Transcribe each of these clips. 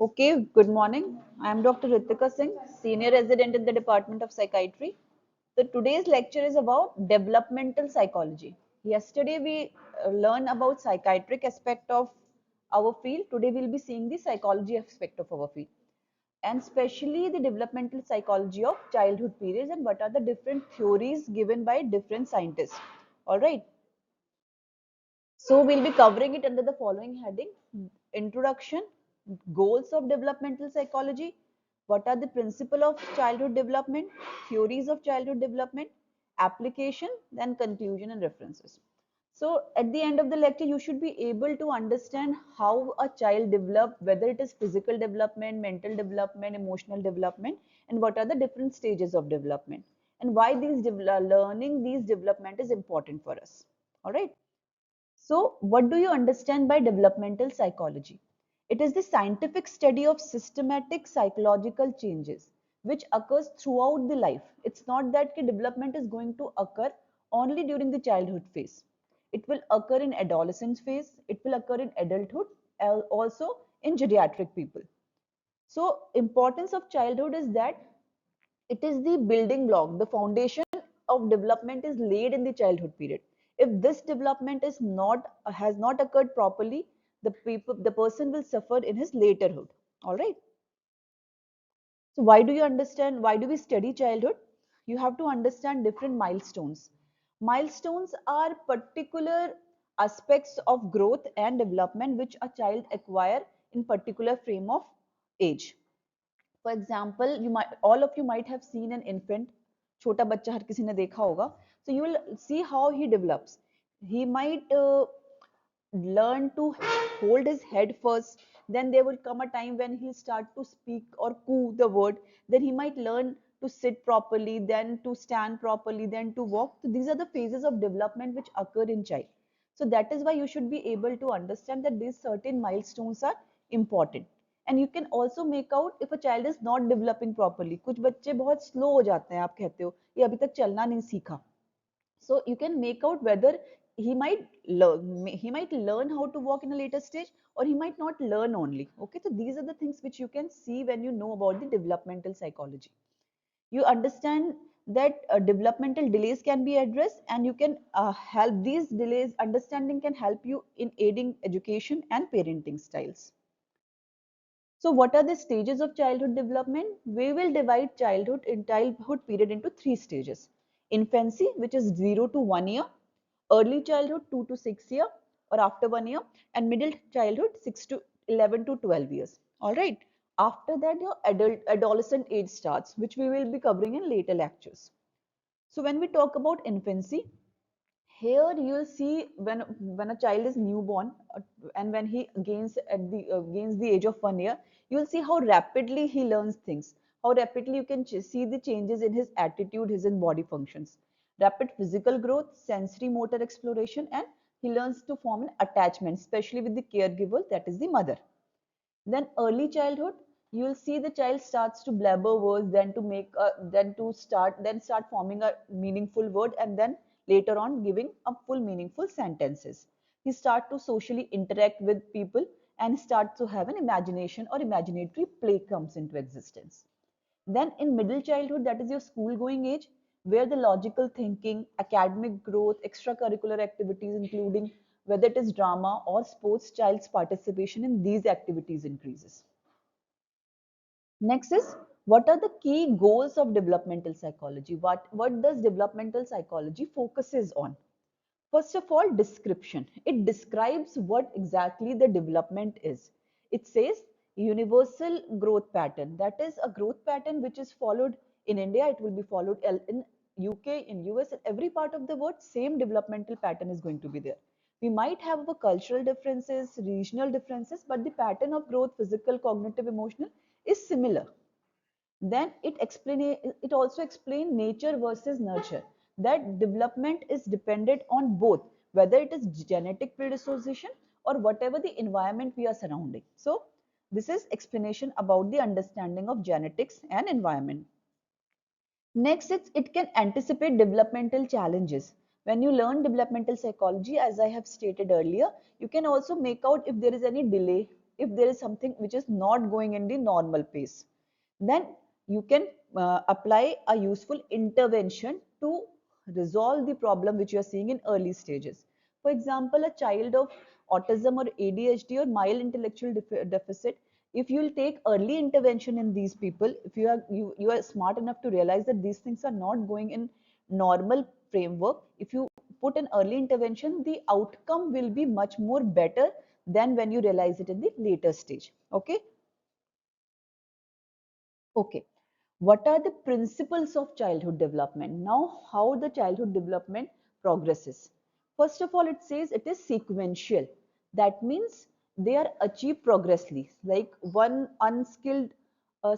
Okay, good morning. I am Dr. Ritika Singh, Senior Resident in the Department of Psychiatry. So today's lecture is about developmental psychology. Yesterday we learned about psychiatric aspect of our field. Today we'll be seeing the psychology aspect of our field, and especially the developmental psychology of childhood periods and what are the different theories given by different scientists. All right. So we'll be covering it under the following heading: introduction, goals of developmental psychology, what are the principles of childhood development, theories of childhood development, application, then conclusion and references. So at the end of the lecture, you should be able to understand how a child develops, whether it is physical development, mental development, emotional development, and what are the different stages of development, and why learning these development is important for us. All right. So, what do you understand by developmental psychology? It is the scientific study of systematic psychological changes which occurs throughout the life. It's not that development is going to occur only during the childhood phase. It will occur in adolescence phase, it will occur in adulthood, also in geriatric people. So, importance of childhood is that it is the building block, the foundation of development is laid in the childhood period. If this development is not has not occurred properly, the person will suffer in his laterhood. All right. So why do we study childhood? You have to understand different milestones. Milestones are particular aspects of growth and development which a child acquire in particular frame of age. For example, you might all of you might have seen an infant. छोटा बच्चा हर किसी ने देखा होगा. So you will see how he develops. He might learn to hold his head first. Then there will come a time when he'll start to speak or coo the word. Then he might learn to sit properly, then to stand properly, then to walk. So these are the phases of development which occur in child. So that is why you should be able to understand that these certain milestones are important. And you can also make out if a child is not developing properly. कुछ बच्चे बहुत slow हो जाते हैं, आप कहते हो ये अभी तक चलना नहीं सीखा. So you can make out whether he might learn how to walk in a later stage, or he might not learn only. Okay, so these are the things which you can see when you know about the developmental psychology. You understand that developmental delays can be addressed, and you can help these delays. Understanding can help you in aiding education and parenting styles. So what are the stages of childhood development? We will divide childhood period into three stages. Infancy, which is 0 to 1 year, early childhood 2 to 6 year or after 1 year, and middle childhood 6 to 11 to 12 years. All right. After that, your adolescent age starts, which we will be covering in later lectures. So when we talk about infancy, here you will see when a child is newborn, and when he gains the age of 1 year, you will see how rapidly he learns things, how rapidly you can see the changes in his attitude, his in body functions, rapid physical growth, sensory motor exploration, and he learns to form an attachment, especially with the caregiver, that is the mother. Then early childhood, you will see the child starts to blabber words, then start forming a meaningful word, and then later on giving a full meaningful sentences. He start to socially interact with people and start to have an imagination, or imaginatory play comes into existence. Then in middle childhood, that is your school going age, where the logical thinking, academic growth, extracurricular activities, including whether it is drama or sports, child's participation in these activities increases. Next is, what are the key goals of developmental psychology? What does developmental psychology focuses on? First of all, description. It describes what exactly the development is. It says universal growth pattern. That is a growth pattern which is followed in India. It will be followed in UK, in US, in every part of the world. Same developmental pattern is going to be there. We might have our cultural differences, regional differences, but the pattern of growth, physical, cognitive, emotional, is similar. Then it also explains nature versus nurture, that development is dependent on both, whether it is genetic predisposition or whatever the environment we are surrounding. So this is explanation about the understanding of genetics and environment. Next, it can anticipate developmental challenges. When you learn developmental psychology, as I have stated earlier, you can also make out if there is any delay, if there is something which is not going in the normal pace. Then you can apply a useful intervention to resolve the problem which you are seeing in early stages. For example, a child of autism or ADHD or mild intellectual deficit, if you will take early intervention in these people, if you are smart enough to realize that these things are not going in normal framework, if you put an early intervention, the outcome will be much more better than when you realize it in the later stage. Okay. Okay. What are the principles of childhood development? Now, how the childhood development progresses. First of all, it says it is sequential. That means they are achieved progressively. Like one unskilled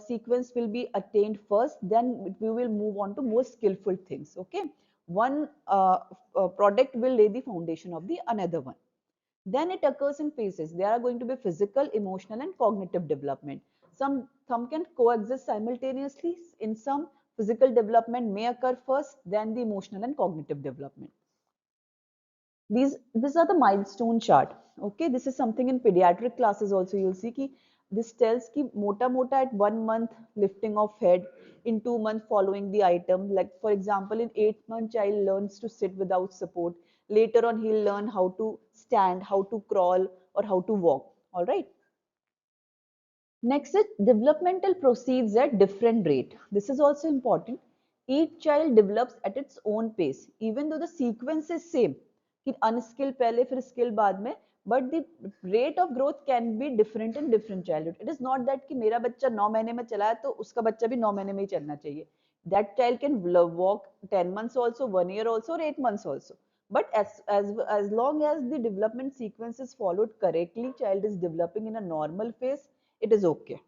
sequence will be attained first, then we will move on to more skillful things. Okay. One product will lay the foundation of the another one. Then it occurs in phases. There are going to be physical, emotional, and cognitive development. Some can coexist simultaneously. In some, physical development may occur first, then the emotional and cognitive development. These are the milestone chart. Okay, this is something in pediatric classes also you'll see ki this tells ki mota at 1 month lifting of head, in 2 months following the item. Like for example, in 8 month child learns to sit without support. Later on he'll learn how to stand, how to crawl, or how to walk. All right. Next is developmental proceeds at different rate. This is also important. Each child develops at its own pace, even though the sequence is same. कि unskilled पहले फिर skilled बाद में, but the rate of growth can be different in different childhood. It is not that कि मेरा बच्चा 9 महीने में चला है तो उसका बच्चा भी 9 महीने में ही चलना चाहिए. That child can walk 10 months also, 1 year also, or 8 months also. But as long as the development sequence is followed correctly, child is developing in a normal phase, it is okay.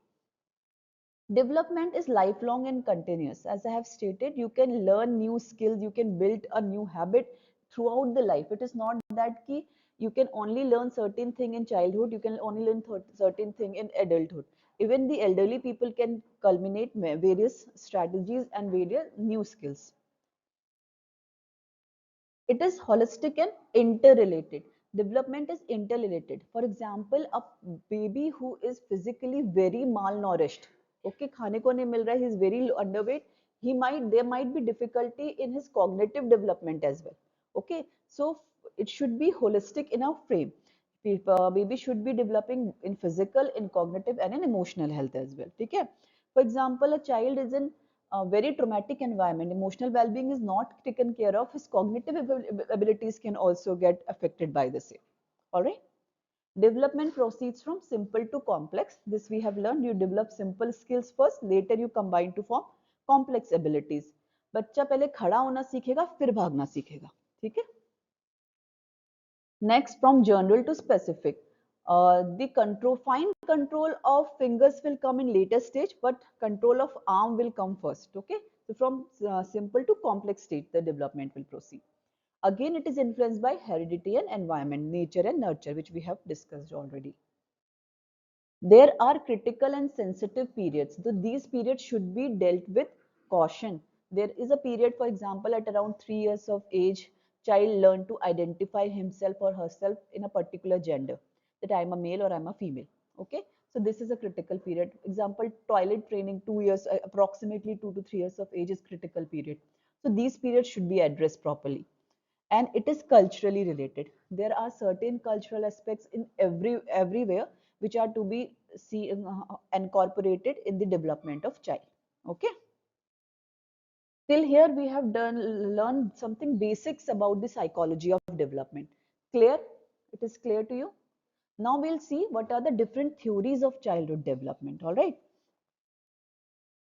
Development is lifelong and continuous. As I have stated, you can learn new skills, you can build a new habit throughout the life. It is not that ki you can only learn certain thing in childhood, you can only learn certain thing in adulthood. Even the elderly people can culminate various strategies and various new skills. It is holistic and interrelated. Development is interrelated. For example, a baby who is physically very malnourished, okay, खाने को नहीं मिल रहा है, he is very underweight, there might be difficulty in his cognitive development as well. Okay, so it should be holistic in our frame. Baby should be developing in physical, in cognitive, and in emotional health as well. Okay, for example, a child is in a very traumatic environment, emotional well-being is not taken care of, his cognitive abilities can also get affected by the same. All right. Development proceeds from simple to complex. This we have learned. You develop simple skills first, later you combine to form complex abilities. बच्चा पहले खड़ा होना सीखेगा, फिर भागना सीखेगा. ठीक है. Next, from general to specific. The fine control of fingers will come in later stage, but control of arm will come first. Okay, so from simple to complex stage, the development will proceed. Again, it is influenced by heredity and environment, nature and nurture, which we have discussed already. There are critical and sensitive periods. So these periods should be dealt with caution. There is a period, for example, at around 3 years of age, child learn to identify himself or herself in a particular gender, that I am a male or I am a female. Okay, so this is a critical period. Example, toilet training, 2 years, approximately 2 to 3 years of age is critical period. So these periods should be addressed properly. And it is culturally related. There are certain cultural aspects in everywhere which are to be incorporated in the development of child. Okay. Till here we have learned something basics about the psychology of development. Clear? It is clear to you? Now we'll see what are the different theories of childhood development. All right.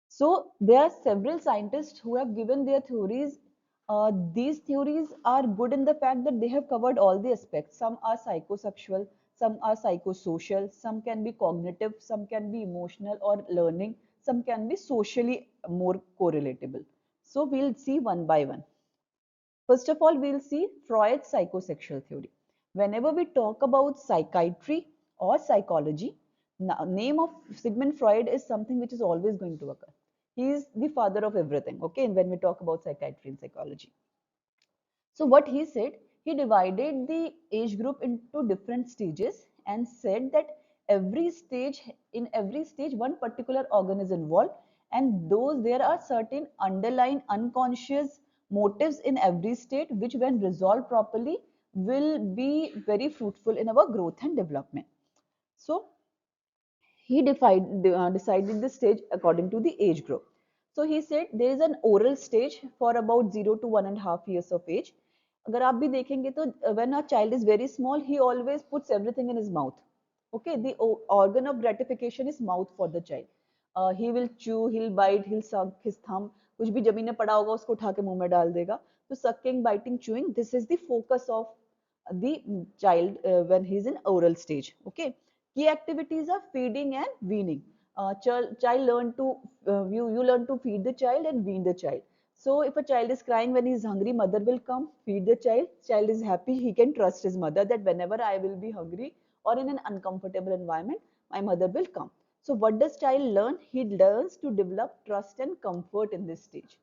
So there are several scientists who have given their theories. These theories are good in the fact that they have covered all the aspects. Some are psychosexual, some are psychosocial, some can be cognitive, some can be emotional or learning, some can be socially more correlatable. So we'll see one by one. First of all, we'll see Freud's psychosexual theory. Whenever we talk about psychiatry or psychology, name of Sigmund Freud is something which is always going to occur. He is the father of everything, okay, when we talk about psychiatry and psychology. So what he said, he divided the age group into different stages and said that in every stage, one particular organ is involved, and there are certain underlying unconscious motives in every state, which when resolved properly will be very fruitful in our growth and development. So he decided the stage according to the age group. So he said there is an oral stage for about 0 to 1.5 years of age. अगर आप भी देखेंगे तो when a child is very small, he always puts everything in his mouth. Okay, the organ of gratification is mouth for the child. He will chew, he'll bite, he'll suck his thumb. कुछ भी जमीन में पड़ा होगा उसको उठा के मुंह में डाल देगा. So sucking, biting, chewing, this is the focus of the child when he's in oral stage. Okay. Key activities are feeding and weaning. Child learn to you learn to feed the child and wean the child. So if a child is crying when he is hungry, mother will come feed the child. Child is happy, he can trust his mother that whenever I will be hungry or in an uncomfortable environment, my mother will come. So what does child learn? He learns to develop trust and comfort in this stage.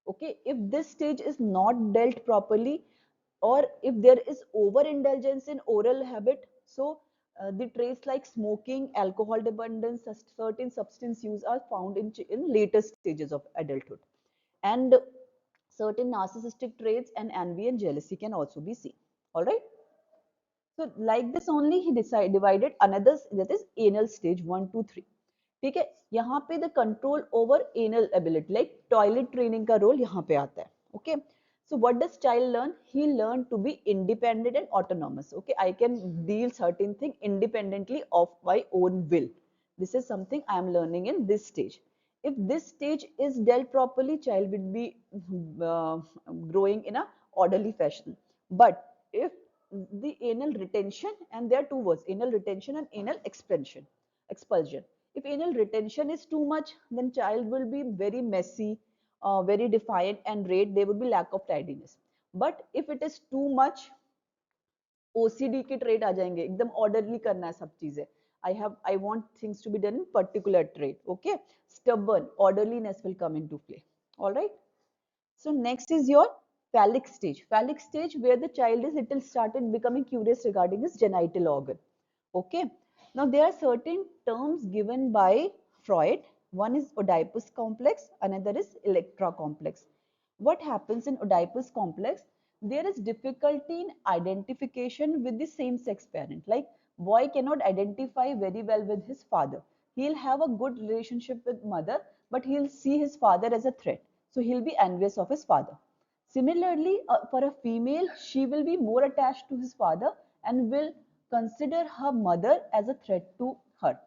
Okay, if this stage is not dealt properly, or if there is overindulgence in oral habit, so the traits like smoking, alcohol dependence, certain substance use are found in later stages of adulthood. And certain narcissistic traits and envy and jealousy can also be seen. All right. So like this only he divided another, that is anal stage 1, 2, 3. ठीक है, यहाँ पे the control over anal ability, like toilet training का role यहाँ पे आता है. Okay. So what does child learn? He learn to be independent and autonomous. Okay, I can deal certain thing independently of my own will. This is something I am learning in this stage. If this stage is dealt properly, child will be uh, growing in a orderly fashion. But if the anal retention, and there are two words, anal retention and anal expulsion. If anal retention is too much, then child will be very messy, very defiant and rate, there would be lack of tidiness. But if it is too much, OCD के trait आ जाएंगे, एकदम orderly करना है सब चीजें. I want things to be done in particular trait. Okay, stubborn, orderliness will come into play. All right. So next is your phallic stage. Phallic stage where the child is little started becoming curious regarding his genital organ. Okay. Now there are certain terms given by Freud. One is Oedipus complex, another is Electra complex. What happens in Oedipus complex? There is difficulty in identification with the same sex parent. Like boy cannot identify very well with his father. He'll have a good relationship with mother, but he'll see his father as a threat. So he'll be envious of his father. Similarly, for a female, she will be more attached to his father and will consider her mother as a threat to her,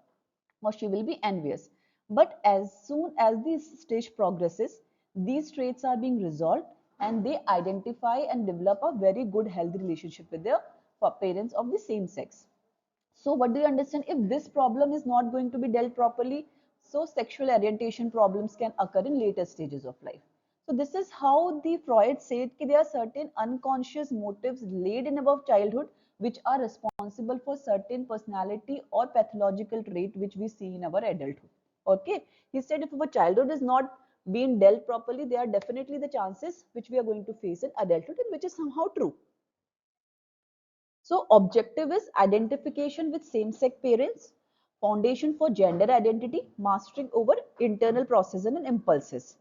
or she will be envious. But as soon as this stage progresses, these traits are being resolved and they identify and develop a very good healthy relationship with their parents of the same sex. So what do you understand? If this problem is not going to be dealt properly, so sexual orientation problems can occur in later stages of life. So this is how the Freud said that there are certain unconscious motives laid in above childhood which are responsible for certain personality or pathological trait which we see in our adulthood. Okay, he said if our childhood is not being dealt properly, there are definitely the chances which we are going to face in adulthood, and which is somehow true. So objective is identification with same-sex parents, foundation for gender identity, mastering over internal processes and impulses.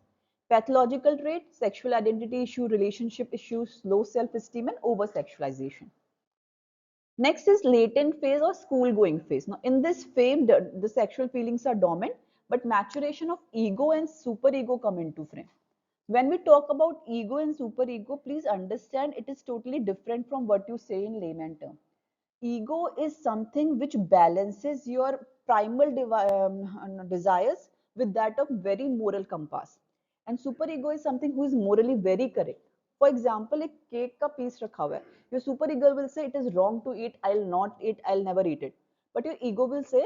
Pathological trait, sexual identity issue, relationship issues, low self-esteem and over-sexualization. Next is latent phase or school-going phase. Now in this phase, the sexual feelings are dormant, but maturation of ego and superego come into frame. When we talk about ego and superego, please understand it is totally different from what you say in layman term. Ego is something which balances your primal desires with that of very moral compass. And superego is something who is morally very correct. For example, एक cake का piece रखा हुआ है. Your superego will say it is wrong to eat, I'll not eat, I'll never eat it. But your ego will say,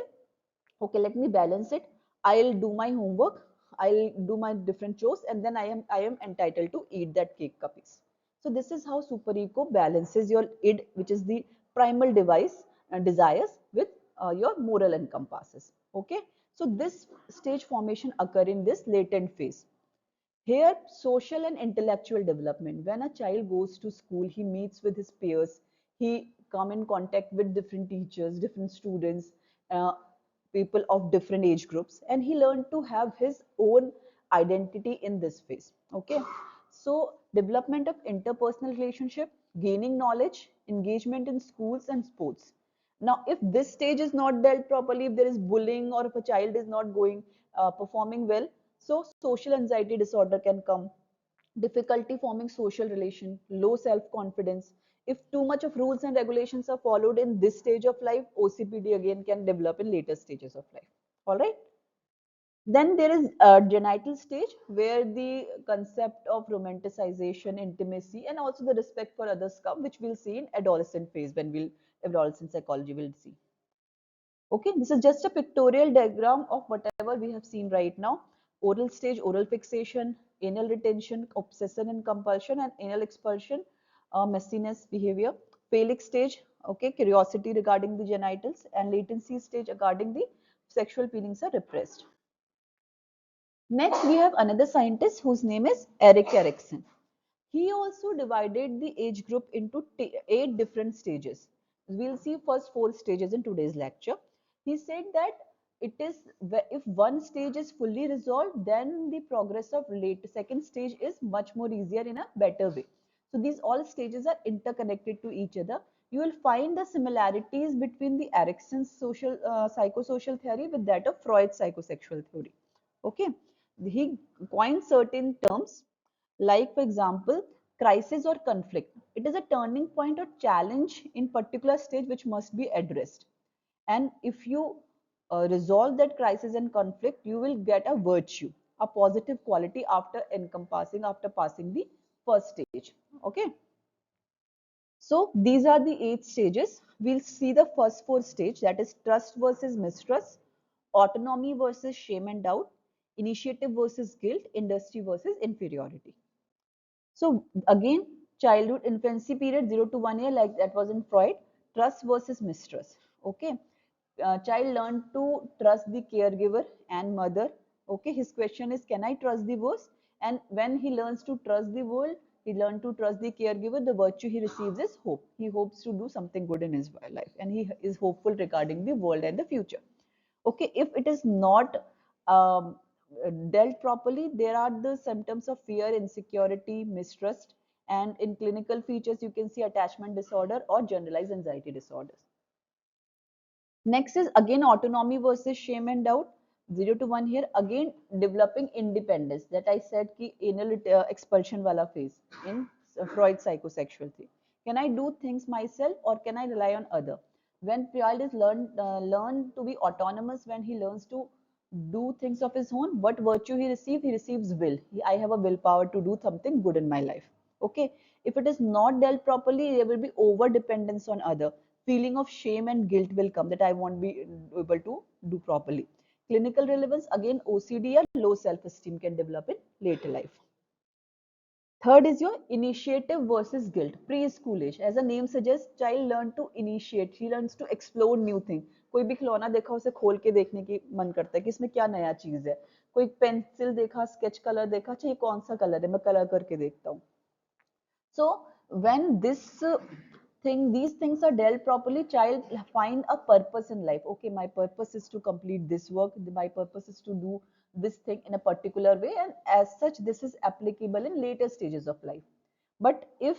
okay, let me balance it. I'll do my homework, I'll do my different chores, and then I am entitled to eat that cake ka piece. So this is how superego balances your id, which is the primal device desires, with your moral and compasses. Okay, so this stage formation occur in this latent phase. Here, social and intellectual development. When a child goes to school, he meets with his peers, he come in contact with different teachers, different students, uh, people of different age groups, and he learned to have his own identity in this phase. Okay, so development of interpersonal relationship, gaining knowledge, engagement in schools and sports. Now, if this stage is not dealt properly, if there is bullying or if a child is not going performing well, so social anxiety disorder can come, difficulty forming social relation, low self-confidence. If too much of rules and regulations are followed in this stage of life, OCPD again can develop in later stages of life. All right. Then there is a genital stage where the concept of romanticization, intimacy, and also the respect for others come, which we'll see in adolescent phase when we'll adolescent psychology will see. Okay, this is just a pictorial diagram of whatever we have seen right now. Oral stage, oral fixation, anal retention, obsession and compulsion, and anal expulsion, messiness behavior. Phallic stage, okay, curiosity regarding the genitals, and latency stage regarding the sexual feelings are repressed. Next, we have another scientist whose name is Erikson. He also divided the age group into 8 different stages. We'll see first 4 stages in today's lecture. He said that it is if one stage is fully resolved, then the progress of second stage is much more easier in a better way. So these all stages are interconnected to each other. You will find the similarities between the Erikson's psychosocial theory with that of Freud's psychosexual theory. Okay, he coined certain terms like, for example, crisis or conflict. It is a turning point or challenge in particular stage which must be addressed. And if you resolve that crisis and conflict, you will get a virtue, a positive quality after after passing the first stage. Okay. So these are the 8 stages. We'll see the first 4 stage, that is trust versus mistrust, autonomy versus shame and doubt, initiative versus guilt, industry versus inferiority. So again, childhood infancy period 0 to 1 year, like that was in Freud, trust versus mistrust. Okay, child learned to trust the caregiver and mother. Okay, his question is, can I trust the worst? And when he learns to trust the world, he learns to trust the caregiver. The virtue he receives is hope. He hopes to do something good in his life, and he is hopeful regarding the world and the future. Okay, if it is not um, dealt properly, there are the symptoms of fear, insecurity, mistrust, and in clinical features you can see attachment disorder or generalized anxiety disorders. Next is again autonomy versus shame and doubt. 0 to 1 here, again developing independence, that I said ki anal expulsion wala phase in Freud psychosexual thing. Can I do things myself or can I rely on other? When child is learn to be autonomous, when he learns to do things of his own, what virtue he receives? He receives will. I have a willpower to do something good in my life. Okay, if it is not dealt properly, there will be over dependence on other. Feeling of shame and guilt will come, that I won't be able to do properly. Clinical relevance, again OCD or low self-esteem can develop in later life. Third is your initiative versus guilt. Preschool age, as the name suggests, child learn to initiate, he learns to explore new thing. कोई भी खिलौना देखा उसे खोल के देखने की मन करता है कि इसमें क्या नया चीज है. कोई पेंसिल देखा, स्केच कलर देखा, अच्छा ये कौन सा कलर है, मैं कलर करके देखता हूँ. So when these things are dealt properly, child find a purpose in life. Okay, my purpose is to complete this work. My purpose is to do this thing in a particular way, and as such, this is applicable in later stages of life. But if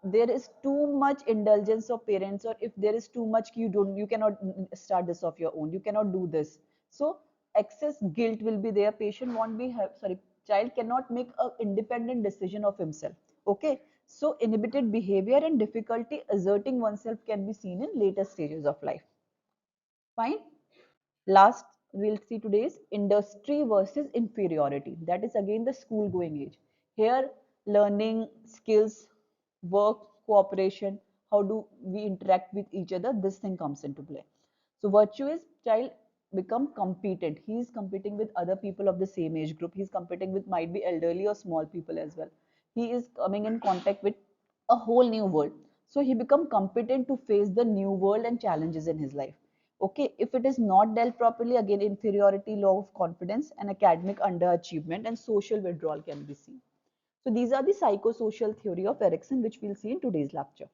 there is too much indulgence of parents, or if there is too much, you cannot start this of your own. You cannot do this. So excess guilt will be there. Patient won't be sorry. Child cannot make an independent decision of himself. Okay, so inhibited behavior and difficulty asserting oneself can be seen in later stages of life. Fine. Last, we'll see today's industry versus inferiority. That is again the school going age. Here, learning skills, work, cooperation, how do we interact with each other, this thing comes into play. So virtue is child become competent. He is competing with other people of the same age group. He is competing with might be elderly or small people as well. He is coming in contact with a whole new world. So he become competent to face the new world and challenges in his life. Okay, if it is not dealt properly, again inferiority, low of confidence, and academic underachievement and social withdrawal can be seen. So these are the psychosocial theory of Erikson, which we'll see in today's lecture.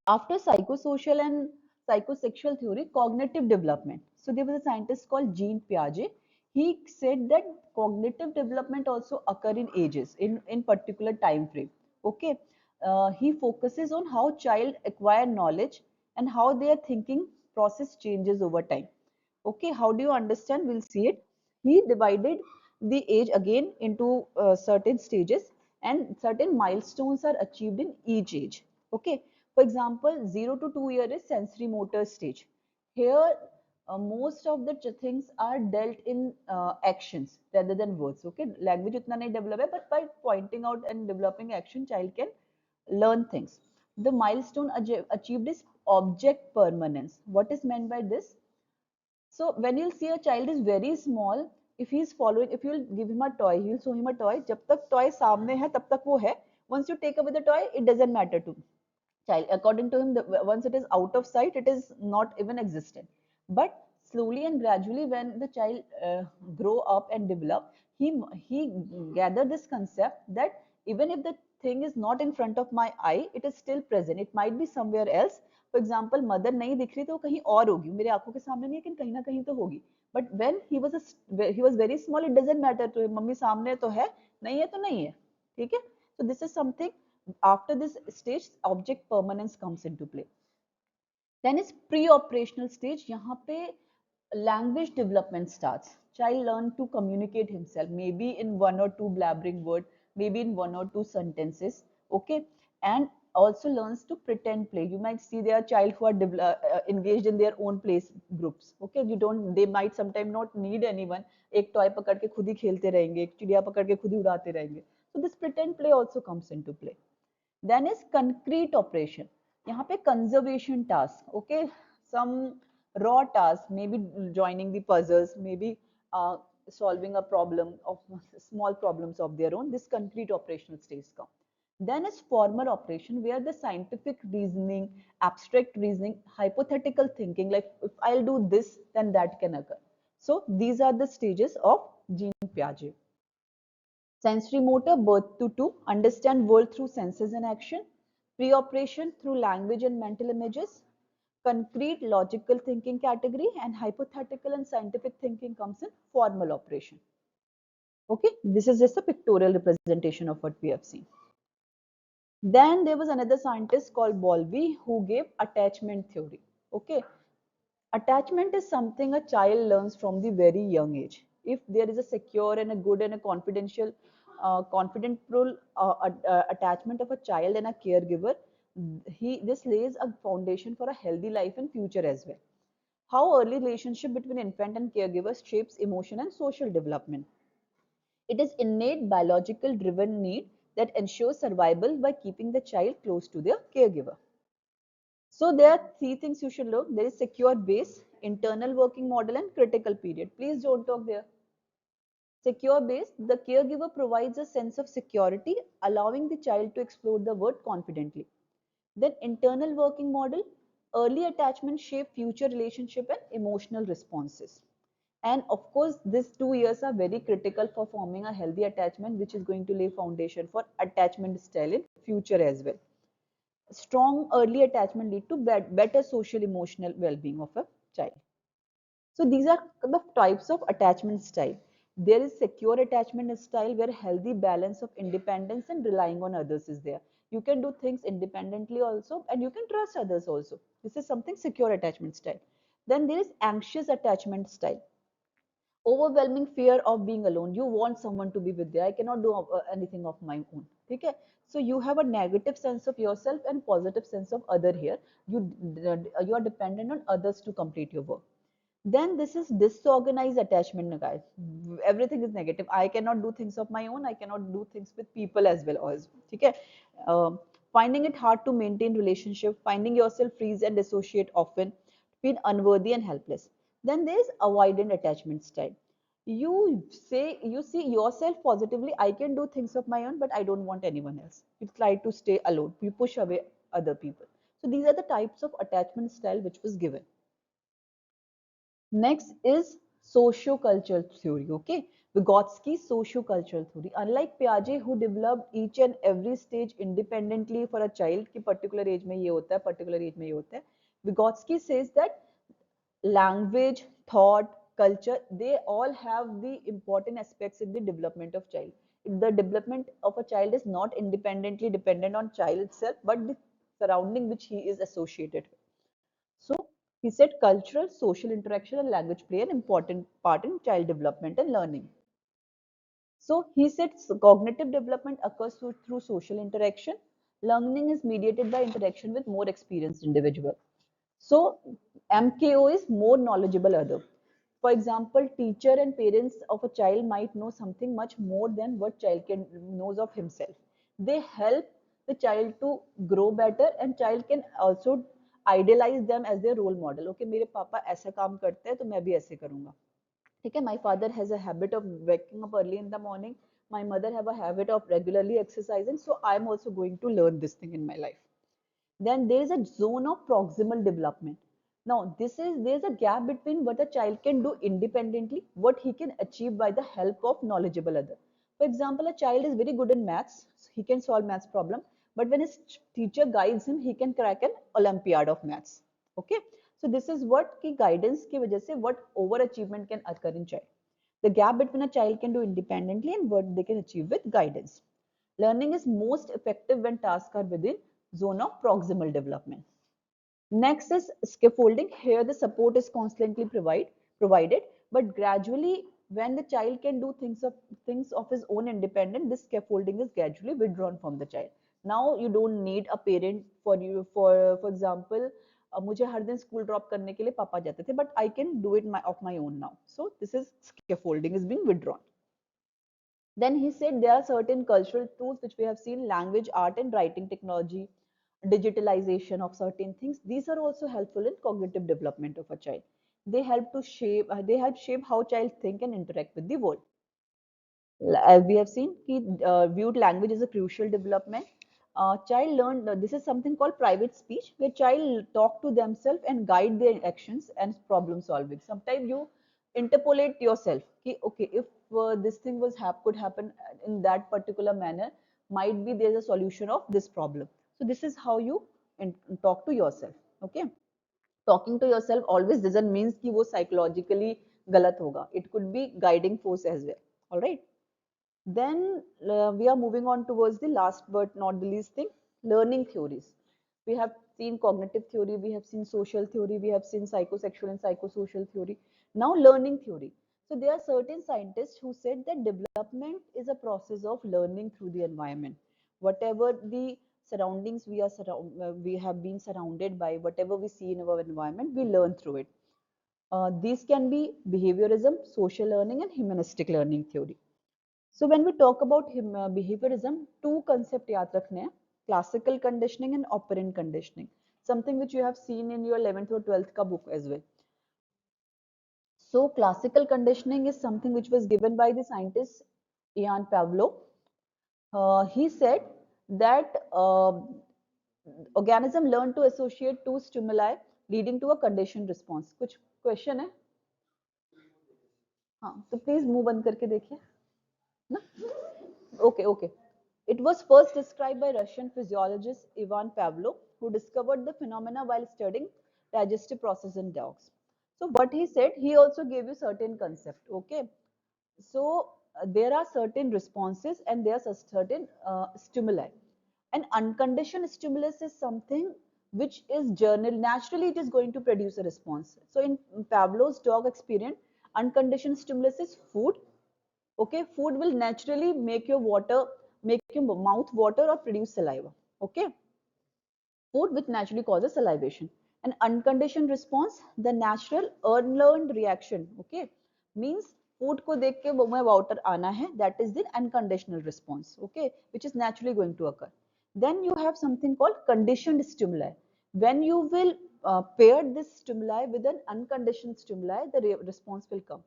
After psychosocial and psychosexual theory, cognitive development. So there was a scientist called Jean Piaget. He said that cognitive development also occur in ages, in particular time frame. Okay, he focuses on how child acquire knowledge and how their thinking process changes over time. Okay, how do you understand? We'll see it. He divided the age again into certain stages, and certain milestones are achieved in each age. Okay, for example, 0 to 2 year is sensory motor stage. Here, most of the things are dealt in actions rather than words. Okay, language utna nahi develop hai, but by pointing out and developing action, child can learn things. The milestone achieved is object permanence. What is meant by this? So when you'll see a child is very small, if he's following, if you'll give him a toy, he'll show him a toy. जब तक toy सामने है, तब तक वो है. Once you take away the toy, it doesn't matter to child. According to him, once it is out of sight, it is not even existent. But slowly and gradually, when the child grow up and develop, he gather this concept that even if the thing is not in front of my eye, it is still present. It might be somewhere else. For example, mother नहीं दिख रही तो कहीं और होगी, मेरे आंखों के सामने नहीं है, लेकिन कहीं ना कहीं तो होगी. But when he was very small, it doesn't matter to him. Mummy सामने तो है, नहीं है तो नहीं है, ठीक है? So this is something. After this stage, object permanence comes into play. Then is pre-operational stage. यहाँ पे language development starts. Child learn to communicate himself, maybe in one or two blabbering word, maybe in one or two sentences. Okay, and also learns to pretend play. You might see there are child who are engaged in their own play groups. Okay, you don't. They might sometimes not need anyone. एक toy पकड़ के खुद ही खेलते रहेंगे, एक चिड़िया पकड़ के खुद ही उड़ाते रहेंगे. So this pretend play also comes into play. Then is concrete operation. यहाँ पे conservation task. Okay, some raw tasks, maybe joining the puzzles, maybe solving a problem of small problems of their own. This concrete operational stage come. Then is formal operation, where the scientific reasoning, abstract reasoning, hypothetical thinking, like if I'll do this, then that can occur. So these are the stages of Jean Piaget. Sensory motor, birth to two, understand world through senses and action. Pre-operation through language and mental images. Concrete logical thinking category, and hypothetical and scientific thinking comes in formal operation. Okay, this is just a pictorial representation of what we have seen. Then there was another scientist called Bowlby who gave attachment theory. Okay, attachment is something a child learns from the very young age. If there is a secure and a good and a confidential, confidential attachment of a child and a caregiver, this lays a foundation for a healthy life and future as well. How early relationship between infant and caregiver shapes emotion and social development. It is innate biological driven need that ensures survival by keeping the child close to their caregiver. So there are three things you should learn. There is secure base, internal working model, and critical period. Please don't talk there. Secure base, the caregiver provides a sense of security, allowing the child to explore the world confidently. Then internal working model, early attachment shape future relationship and emotional responses. And of course, these 2 years are very critical for forming a healthy attachment, which is going to lay foundation for attachment style in future as well. Strong early attachment lead to better social emotional well-being of a child. So these are the types of attachment style. There is secure attachment style, where healthy balance of independence and relying on others is there. You can do things independently also, and you can trust others also. This is something secure attachment style. Then there is anxious attachment style. Overwhelming fear of being alone. You want someone to be with you. I cannot do anything of my own. Okay? So you have a negative sense of yourself and positive sense of other here. You are dependent on others to complete your work. Then this is disorganized attachment, guys. Everything is negative. I cannot do things of my own. I cannot do things with people as well. Okay? Finding it hard to maintain relationship, finding yourself freeze and dissociate often, feel unworthy and helpless. Then there is avoidant attachment style. You see yourself positively. I can do things of my own, but I don't want anyone else. You try to stay alone. You push away other people. So these are the types of attachment style which was given. Next is sociocultural theory. Okay, Vygotsky sociocultural theory. Unlike Piaget, who developed each and every stage independently for a child, कि particular age में ये होता है, particular age में ये होता है. Vygotsky says that language, thought, culture, they all have the important aspects in the development of child. The development of a child is not independently dependent on child itself, but the surrounding which he is associated with. So he said cultural, social interaction and language play an important part in child development and learning. So he said cognitive development occurs through social interaction. Learning is mediated by interaction with more experienced individual. So MKO is more knowledgeable other. For example, teacher and parents of a child might know something much more than what child can knows of himself. They help the child to grow better and child can also idealize them as their role model. Okay, मेरे पापा ऐसा काम करते हैं तो मैं भी ऐसे करूँगा. ठीक है, my father has a habit of waking up early in the morning. My mother have a habit of regularly exercising. So I am also going to learn this thing in my life. Then there is a zone of proximal development. Now, there's a gap between what a child can do independently, what he can achieve by the help of knowledgeable other. For example, a child is very good in maths, so he can solve maths problem, but when his teacher guides him, he can crack an Olympiad of maths. Okay, so this is what की guidance की वजह से what overachievement can occur in child. The gap between a child can do independently and what they can achieve with guidance. Learning is most effective when tasks are within zone of proximal development. Next is scaffolding. Here the support is constantly provided, but gradually when the child can do things of his own independent, this scaffolding is gradually withdrawn from the child. Now you don't need a parent for you. For example, मुझे हर दिन school drop करने के लिए पापा जाते थे, but I can do it of my own now. So this is scaffolding is being withdrawn. Then he said there are certain cultural tools which we have seen: language, art and writing technology, digitalization of certain things. These are also helpful in cognitive development of a child. They help to shape, they help shape how child think and interact with the world. As we have seen, he viewed language as a crucial development. Child learned, this is something called private speech, where child talk to themselves and guide their actions and problem solving. Sometimes you interpolate yourself. Okay, if this thing could happen in that particular manner, might be there's a solution of this problem. So this is how you talk to yourself. Okay, talking to yourself always doesn't mean कि वो psychologically गलत होगा. It could be guiding force as well. All right. Then we are moving on towards the last but not the least thing, learning theories. We have seen cognitive theory, we have seen social theory, we have seen psychosexual and psychosocial theory. Now learning theory. So there are certain scientists who said that development is a process of learning through the environment. Whatever the surroundings we have been surrounded by, whatever we see in our environment, we learn through it. These can be behaviorism, social learning and humanistic learning theory. So when we talk about behaviorism, two concepts याद रखने हैं, classical conditioning and operant conditioning, something which you have seen in your 11th or 12th का book as well. So classical conditioning is something which was given by the scientist Ian Pavlov. He said that organism learn to associate two stimuli leading to a conditioned response. कुछ question है? हाँ, तो please मुंह बंद करके देखिए. ना? Okay. It was first described by Russian physiologist Ivan Pavlov, who discovered the phenomena while studying digestive process in dogs. So what he said, he also gave you certain concept. Okay, so there are certain responses and there are certain stimuli. An unconditioned stimulus is something which is naturally it is going to produce a response. So in Pavlov's dog experiment, unconditioned stimulus is food. Okay, food will naturally make your mouth water or produce saliva. Okay, food which naturally causes salivation. An unconditioned response, the natural unlearned reaction. Okay, means food को देख के वो में water आना है, that is the unconditional response. Okay, which is naturally going to occur. Then you have something called conditioned stimuli. When you will pair this stimuli with an unconditioned stimuli, the response will come.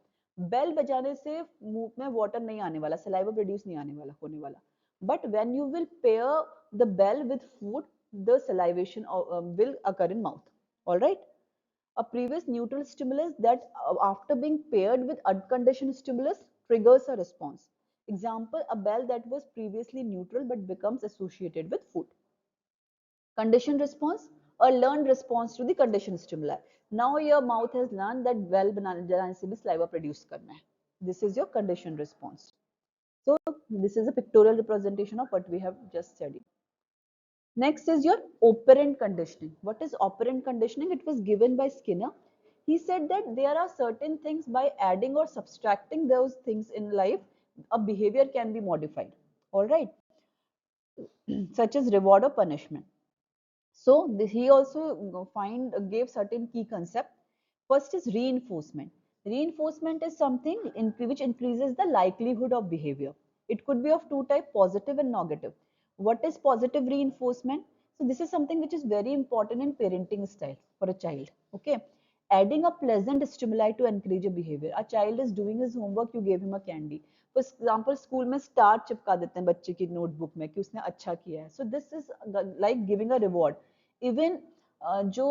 Bell बजाने से मुंह में water नहीं आने वाला, saliva produce नहीं आने वाला होने वाला. But when you will pair the bell with food, the salivation will occur in mouth. All right. A previous neutral stimulus that after being paired with unconditioned stimulus triggers a response. Example, a bell that was previously neutral but becomes associated with food. Conditioned response, a learned response to the conditioned stimuli. Now your mouth has learned that well banana se bhi saliva produce karna hai. This is your conditioned response. So this is a pictorial representation of what we have just studied. Next is your operant conditioning. What is operant conditioning? It was given by Skinner. He said that there are certain things by adding or subtracting those things in life, a behavior can be modified. All right, such as reward or punishment. So he also gave certain key concept. First is reinforcement. Reinforcement is something which increases the likelihood of behavior. It could be of two types, positive and negative. What is positive reinforcement? So this is something which is very important in parenting style for a child. Okay, adding a pleasant stimuli to encourage a behavior. A child is doing his homework, you gave him a candy. For example, school में star चिपका देते हैं बच्चे की notebook में कि उसने अच्छा किया है. So this is like giving a reward. Even जो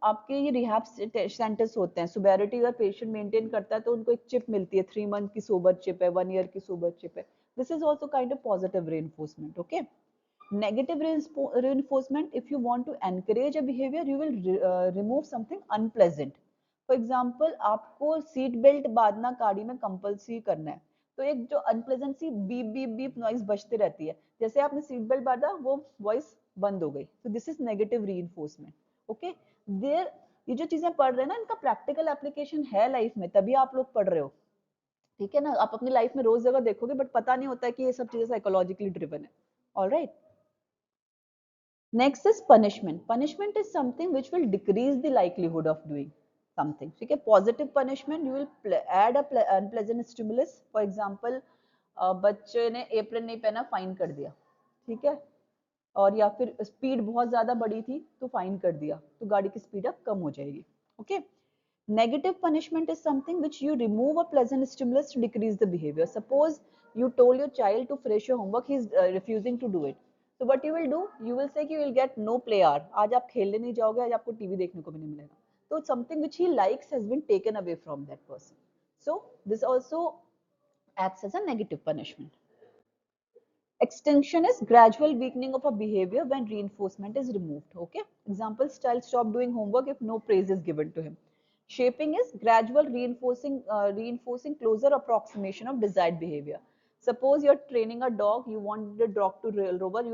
आपके ये रिहैब सेंटर्स होते हैं, सोबेरिटी अगर पेशेंट मेंटेन करता है तो उनको एक चिप मिलती है, 3 मंथ की सोबर चिप है, 1 ईयर की सोबर चिप है. This is also kind of positive reinforcement. Okay, negative reinforcement, if you want to encourage a behavior, you will remove something unpleasant. For example, आपको seat belt बांधना गाड़ी में compulsory करना है, तो एक जो अनप्लेजेंट सी बीप बीप बीप नॉइज बजती रहती है, जैसे आपने सीट बेल्ट बांधा वो वॉइस बंद हो गई. तो this is negative reinforcement. Okay, there ये जो चीजें पढ़ रहे हैं ना, इनका प्रैक्टिकल एप्लीकेशन है लाइफ में, तभी आप लोग पढ़ रहे हो. ठीक है ना, आप अपनी लाइफ में रोज जगह देखोगे बट पता नहीं होता है कि ये सब चीजें साइकोलॉजिकली ड्रिवन है. Alright. Next is punishment. Punishment is something which will decrease the likelihood of doing something. ठीक है, positive punishment, you will add a unpleasant stimulus. For example, बच्चे ने एप्रन नहीं पहना, फाइन कर दिया. ठीक है, और या फिर स्पीड बहुत ज्यादा बड़ी थी तो फाइन कर दिया, तो गाड़ी की स्पीड अब कम हो जाएगी. Okay. Negative punishment is something which you remove a pleasant stimulus to decrease the behavior. Suppose you told your child to finish your homework, he is refusing to do it. So what you will do? You will say कि you will get no play hour. आज आप खेलने नहीं जाओगे, आज आपको TV देखने को भी नहीं मिलेगा. So something which he likes has been taken away from that person. So this also acts as a negative punishment. Extinction is gradual weakening of a behavior when reinforcement is removed. Okay. Example: child stop doing homework if no praise is given to him. Shaping is gradual reinforcing closer approximation of desired behavior. Suppose you're training a dog, you want the dog to roll over, you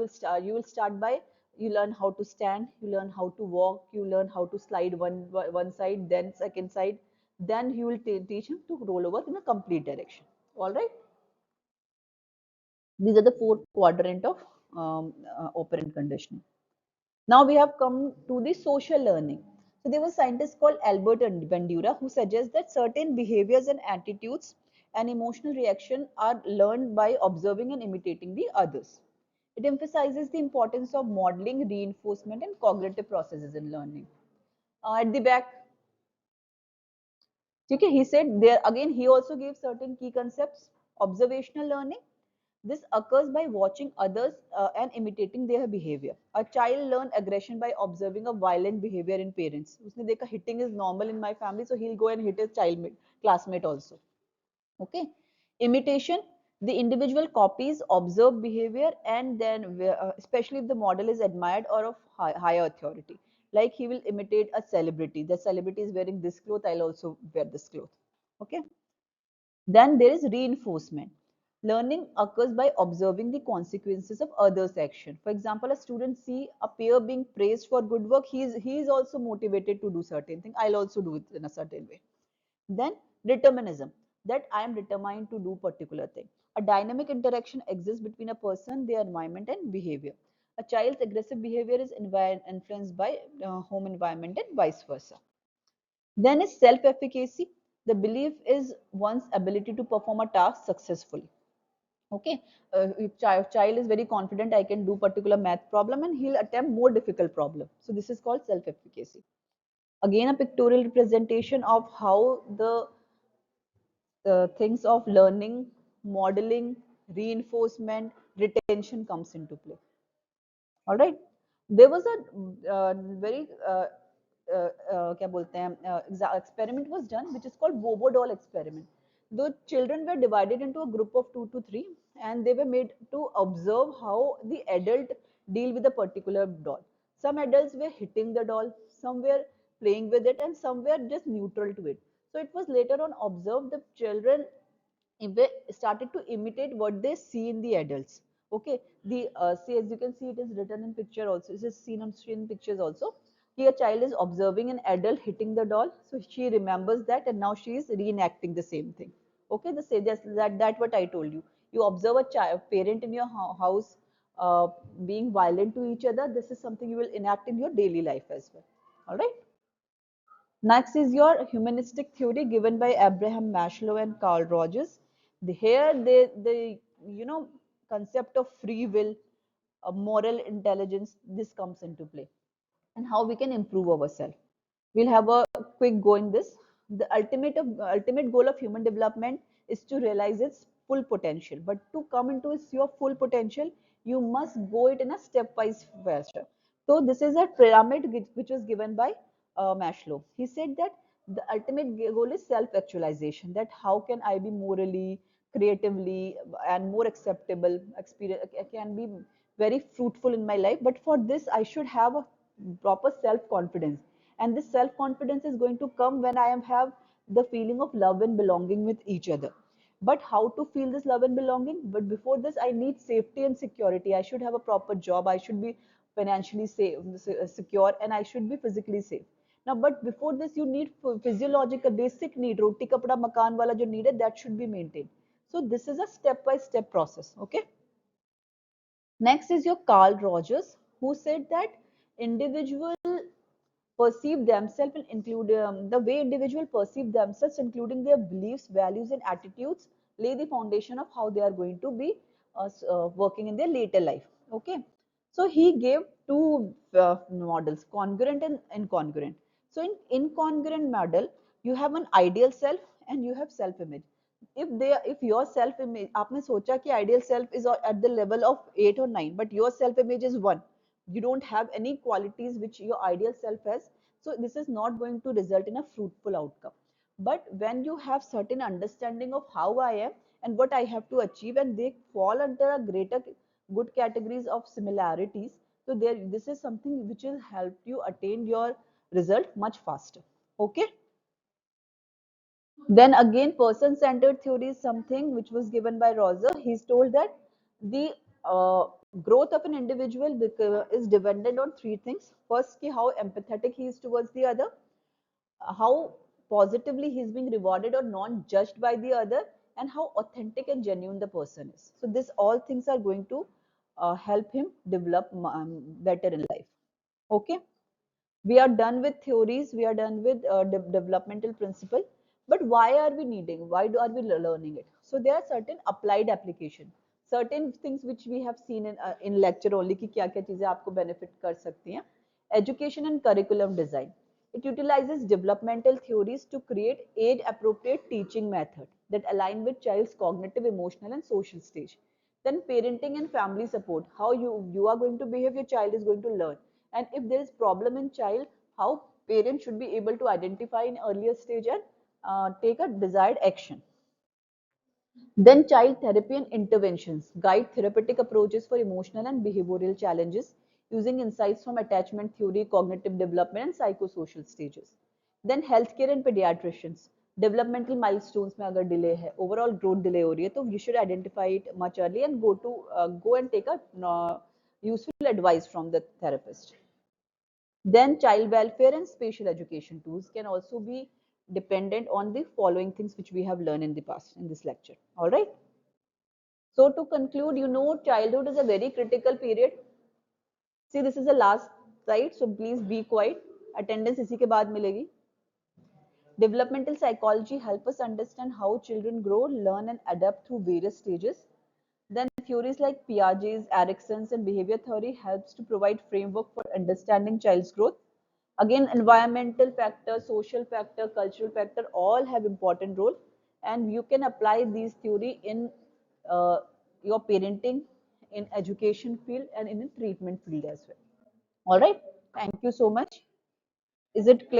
will start by, you learn how to stand, you learn how to walk, you learn how to slide one side, then second side, then you will teach him to roll over in a complete direction. All right. These are the 4 quadrant of operant conditioning. Now we have come to the social learning. So there was a scientist called Albert Bandura who suggests that certain behaviors and attitudes and emotional reaction are learned by observing and imitating the others. It emphasizes the importance of modeling, reinforcement, and cognitive processes in learning. At the back, okay, he said there again, he also gave certain key concepts. Observational learning. This occurs by watching others and imitating their behavior. A child learns aggression by observing a violent behavior in parents. उसने देखा hitting is normal in my family, so he'll go and hit his classmate also. Okay. Imitation. The individual copies observed behavior and then, especially if the model is admired or of higher authority. Like he will imitate a celebrity. The celebrity is wearing this cloth, I'll also wear this cloth. Okay. Then there is reinforcement. Learning occurs by observing the consequences of others' action. For example, a student see a peer being praised for good work, he is also motivated to do certain thing. I'll also do it in a certain way. Then determinism, that I am determined to do particular thing. A dynamic interaction exists between a person, their environment, and behavior. A child's aggressive behavior is influenced by home environment and vice versa. Then is self-efficacy. The belief is one's ability to perform a task successfully. Okay, if child is very confident, I can do particular math problem, and he'll attempt more difficult problem. So this is called self-efficacy. Again, a pictorial representation of how the things of learning, modeling, reinforcement, retention comes into play. All right. There was a very क्या बोलते हैं experiment was done which is called Bobo doll experiment. The children were divided into a group of 2 to 3 and they were made to observe how the adult deal with a particular doll. Some adults were hitting the doll, some were playing with it, and some were just neutral to it. So it was later on observed the children they started to imitate what they see in the adults. Okay, the see, as you can see, it is written in picture also. It is seen on screen pictures also. Here, a child is observing an adult hitting the doll, so she remembers that, and now she is reenacting the same thing. Okay, the say that what I told you. You observe a child, parent in your house being violent to each other. This is something you will enact in your daily life as well. All right. Next is your humanistic theory given by Abraham Maslow and Carl Rogers. Here, the concept of free will, moral intelligence, this comes into play, and how we can improve ourselves. We'll have a quick go in this. The ultimate goal of human development is to realize its full potential. But to come into your full potential, you must go it in a stepwise fashion. So this is a pyramid which was given by Maslow. He said that the ultimate goal is self-actualization. That how can I be morally, creatively, and more acceptable, experience can be very fruitful in my life. But for this, I should have a proper self-confidence, and this self-confidence is going to come when I am have the feeling of love and belonging with each other. But how to feel this love and belonging? But before this, I need safety and security. I should have a proper job, I should be financially safe, secure, and I should be physically safe. Now, but before this, you need physiological basic need, roti kapda makan wala jo needed, that should be maintained. So this is a step by step process. Okay. Next is your Carl Rogers, who said that individual perceive themselves and include the way individual perceive themselves, including their beliefs, values, and attitudes, lay the foundation of how they are going to be working in their later life. Okay, so he gave two models, congruent and incongruent. So in incongruent model, you have an ideal self and you have self image. If your self image, आपने सोचा कि ideal self is at the level of 8 or 9, but your self image is 1, you don't have any qualities which your ideal self has, so this is not going to result in a fruitful outcome. But when you have certain understanding of how I am and what I have to achieve, and they fall under a greater good categories of similarities, so there this is something which will help you attain your result much faster. Okay. Then again, person-centered theory is something which was given by Roger. He's told that the growth of an individual is dependent on three things. First, how empathetic he is towards the other, how positively he's being rewarded or not judged by the other, and how authentic and genuine the person is. So this all things are going to help him develop better in life. Okay. We are done with theories, we are done with developmental principle, but why are we needing, are we learning it? So there are certain applied application, certain things which we have seen in lecture only कि क्या क्या चीजें आपको benefit कर सकती हैं. Education and curriculum design, it utilizes developmental theories to create age appropriate teaching method that align with child's cognitive, emotional, and social stage. Then parenting and family support, how you are going to behave, your child is going to learn. And if there is problem in child, how parents should be able to identify in earlier stage and take a desired action. Then child therapy and interventions, guide therapeutic approaches for emotional and behavioral challenges using insights from attachment theory, cognitive development, and psychosocial stages. Then healthcare and pediatricians, developmental milestones में अगर delay है, overall growth delay हो रही है, तो you should identify it much early and go and take a useful advice from the therapist. Then child welfare and special education tools can also be dependent on the following things which we have learned in the past in this lecture. All right. So to conclude, childhood is a very critical period. See, this is the last slide, so please be quiet. Attendance इसी के बाद मिलेगी. Developmental psychology help us understand how children grow, learn, and adapt through various stages. Then theories like Piaget's, Erikson's, and behavior theory helps to provide framework for understanding child's growth. Again, environmental factor, social factor, cultural factor, all have important role, and you can apply these theory in uh, your parenting, in education field, and in the treatment field as well. All right. Thank you so much. Is it clear?